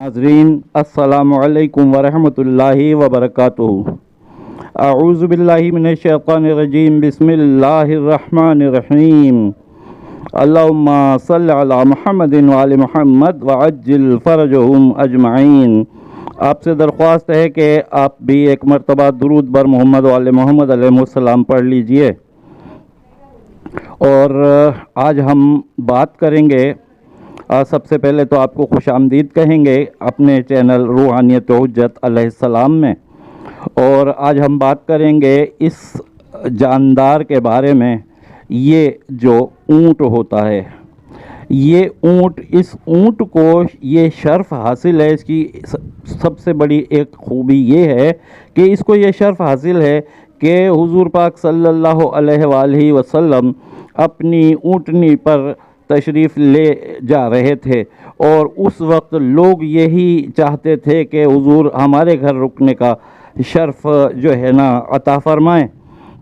नाज़रीन अस्सलामु अलैकुम वरहमतुल्लाहि वबरकातुहू। अऊज़ु बिल्लाहि मिनश्शैतानिर्रजीम बिस्मिल्लाहिर्रहमानिर्रहीम। अल्लाहुम्मा सल्लि अला मुहम्मदिन व आलि मुहम्मद व अज्जिल फरजहुम अजमईन। आपसे दरख्वास्त है कि आप भी एक मरतबा दुरूद बर मोहम्मद व आले मोहम्मद अलैहिस्सलाम पढ़ लीजिए। और आज हम बात करेंगे, सबसे पहले तो आपको खुशामदीद कहेंगे अपने चैनल रूहानियत हुज्जत अलैहिस्सलाम में। और आज हम बात करेंगे इस जानदार के बारे में, ये जो ऊँट होता है, ये ऊँट, इस ऊँट को ये शर्फ हासिल है। इसकी सबसे बड़ी एक खूबी ये है कि इसको ये शर्फ हासिल है कि हुज़ूर पाक सल्लल्लाहु अलैहि वसल्लम अपनी ऊँटनी पर तशरीफ़ ले जा रहे थे और उस वक्त लोग यही चाहते थे कि हुजूर हमारे घर रुकने का शर्फ जो है ना अता फरमाएं।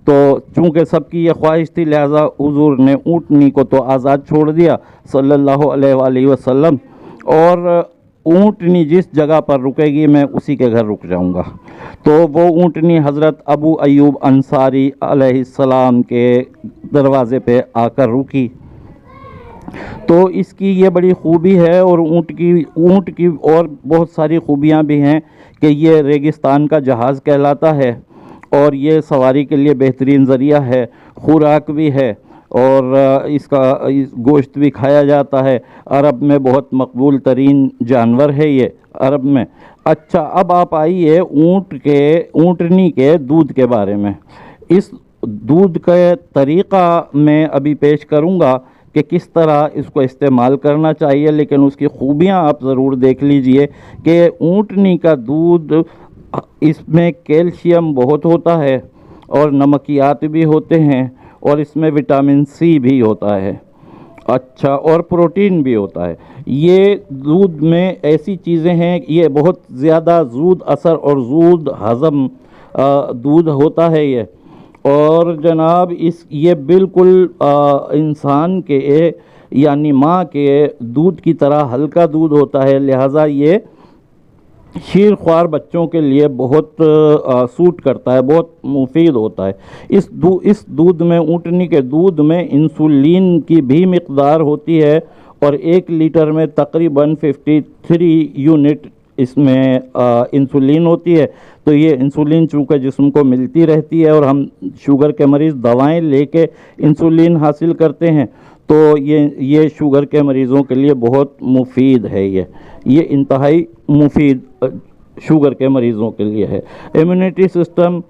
तो चूँकि सबकी ये ख्वाहिश थी, लिहाजा हुजूर ने ऊँटनी को तो आज़ाद छोड़ दिया सल्लल्लाहु अलैहि वसल्लम, और ऊँटनी जिस जगह पर रुकेगी मैं उसी के घर रुक जाऊंगा। तो वो ऊँटनी हज़रत अबू अय्यूब अंसारी अलैहिस्सलाम के दरवाज़े पे आकर रुकी। तो इसकी ये बड़ी खूबी है। और ऊँट की और बहुत सारी खूबियाँ भी हैं कि ये रेगिस्तान का जहाज़ कहलाता है और ये सवारी के लिए बेहतरीन ज़रिया है, खुराक भी है और इसका गोश्त भी खाया जाता है। अरब में बहुत मकबूल तरीन जानवर है ये अरब में। अच्छा, अब आप आइए ऊँटनी के दूध के बारे में। इस दूध के तरीक़ा मैं अभी पेश करूँगा कि किस तरह इसको इस्तेमाल करना चाहिए, लेकिन उसकी खूबियाँ आप ज़रूर देख लीजिए कि ऊँटनी का दूध, इसमें कैल्शियम बहुत होता है और नमकियात भी होते हैं और इसमें विटामिन सी भी होता है। अच्छा, और प्रोटीन भी होता है। ये दूध में ऐसी चीज़ें हैं, ये बहुत ज़्यादा ज़ूद असर और ज़ूद हज़म दूध होता है ये। और जनाब ये बिल्कुल इंसान के यानी माँ के दूध की तरह हल्का दूध होता है, लिहाजा ये शीर ख्वार बच्चों के लिए बहुत सूट करता है, बहुत मुफीद होता है। इस दूध में, ऊँटनी के दूध में इंसुलिन की भी मिक़दार होती है और 1 लीटर में तकरीबन 53 यूनिट इसमें इंसुलिन होती है। तो ये इंसुलिन चूँकि जिस्म को मिलती रहती है और हम शुगर के मरीज़ दवाएं लेके इंसुलिन हासिल करते हैं, तो ये शुगर के मरीज़ों के लिए बहुत मुफीद है। ये इंतहाई मुफीद शुगर के मरीज़ों के लिए है। इम्यूनिटी सिस्टम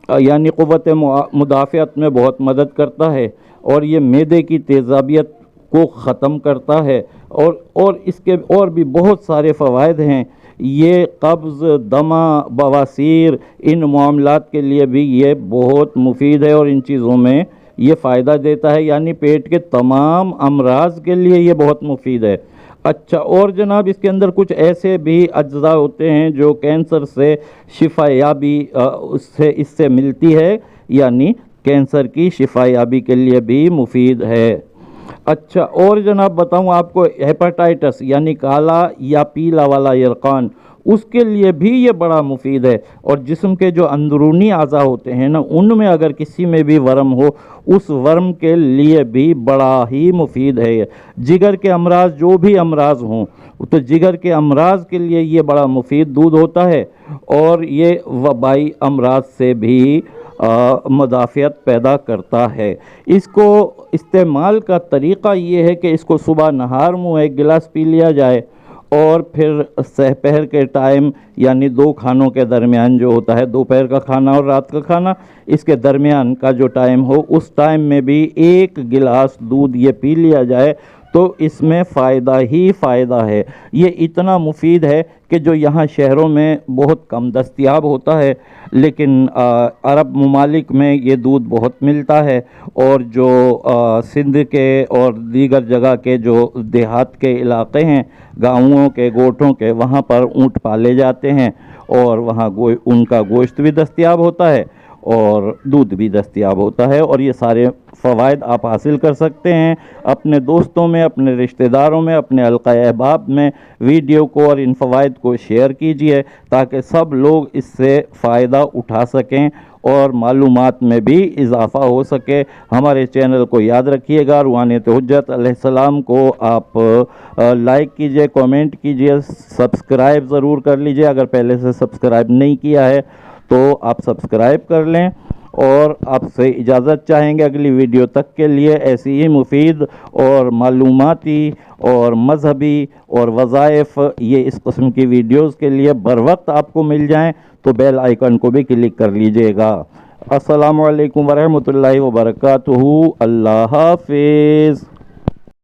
यानी क़ुव्वत मुदाफ़ियत में बहुत मदद करता है और ये मैदे की तेज़ाबियत को ख़त्म करता है और इसके और भी बहुत सारे फ़वाइद हैं। ये कब्ज़, दमा, बवासीर, इन मामलात के लिए भी ये बहुत मुफीद है और इन चीज़ों में ये फ़ायदा देता है, यानी पेट के तमाम अमराज के लिए ये बहुत मुफीद है। अच्छा, और जनाब इसके अंदर कुछ ऐसे भी अज्जा होते हैं जो कैंसर से शिफायाबी इससे मिलती है, यानी कैंसर की शिफायाबी के लिए भी मुफीद है। अच्छा, और जनाब बताऊं आपको, हेपेटाइटिस यानी काला या पीला वाला यरकान, उसके लिए भी ये बड़ा मुफीद है। और जिस्म के जो अंदरूनी आज़ा होते हैं ना, उनमें अगर किसी में भी वर्म हो, उस वर्म के लिए भी बड़ा ही मुफीद है। जिगर के अमराज, जो भी अमराज हों, तो जिगर के अमराज के लिए ये बड़ा मुफीद दूध होता है और ये वबाई अमराज से भी मुदाफ़ियत पैदा करता है। इसको इस्तेमाल का तरीक़ा ये है कि इसको सुबह नहार मुँह 1 गिलास पी लिया जाए और फिर सहपहर के टाइम यानी 2 खानों के दरमियान जो होता है, दोपहर का खाना और रात का खाना, इसके दरमियान का जो टाइम हो, उस टाइम में भी 1 गिलास दूध ये पी लिया जाए तो इसमें फ़ायदा ही फ़ायदा है। ये इतना मुफीद है कि जो यहाँ शहरों में बहुत कम दस्तयाब होता है, लेकिन अरब ममालिक में ये दूध बहुत मिलता है। और जो सिंध के और दीगर जगह के जो देहात के इलाक़े हैं, गाँवों के, गोठों के, वहाँ पर ऊँट पाले जाते हैं और वहाँ उनका गोश्त भी दस्तयाब होता है اور دودھ بھی دستیاب ہوتا ہے، اور یہ سارے فوائد آپ حاصل کر سکتے ہیں۔ اپنے دوستوں میں، اپنے رشتہ داروں میں، اپنے حلقہ احباب میں ویڈیو کو اور ان فوائد کو شیئر کیجئے تاکہ سب لوگ اس سے فائدہ اٹھا سکیں اور معلومات میں بھی اضافہ ہو سکے۔ ہمارے چینل کو یاد رکھیے گا، روحانیت حجت علیہ السلام کو آپ لائک کیجئے، کامنٹ کیجئے، سبسکرائب ضرور کر لیجئے۔ اگر پہلے سے سبسکرائب نہیں کیا ہے تو آپ سبسکرائب کر لیں، اور آپ سے اجازت چاہیں گے اگلی ویڈیو تک کے لیے ایسی ہی مفید اور معلوماتی اور مذہبی اور وظائف یہ اس قسم کی ویڈیوز کے لیے بر وقت آپ کو مل جائیں تو بیل آئیکن کو بھی کلک کر لیجئے گا۔ السلام علیکم ورحمۃ اللہ وبرکاتہ۔ اللہ حافظ۔